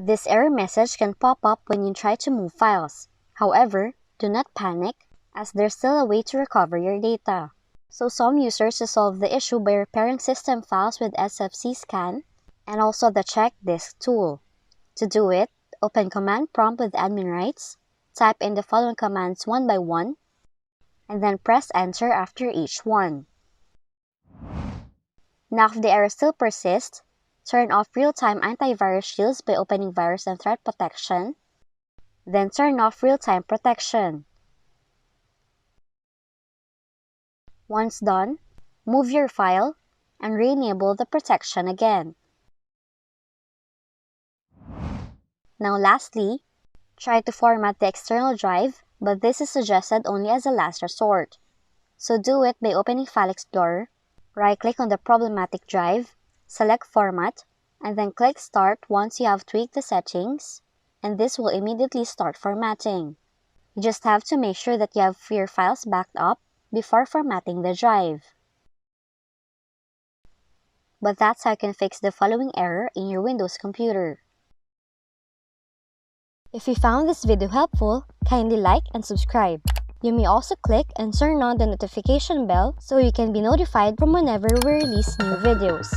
This error message can pop up when you try to move files. However, do not panic, as there's still a way to recover your data. So some users resolve the issue by repairing system files with SFC scan and also the check disk tool. To do it, open command prompt with admin rights, type in the following commands one by one, and then press enter after each one. Now if the error still persists, turn off real-time antivirus shields by opening virus and threat protection, then turn off real-time protection. Once done, move your file and re-enable the protection again. Now lastly, try to format the external drive, but this is suggested only as a last resort. So do it by opening File Explorer, right-click on the problematic drive, select Format, and then click Start once you have tweaked the settings, and this will immediately start formatting. You just have to make sure that you have your files backed up before formatting the drive. But that's how you can fix the following error in your Windows computer. If you found this video helpful, kindly like and subscribe. You may also click and turn on the notification bell so you can be notified from whenever we release new videos.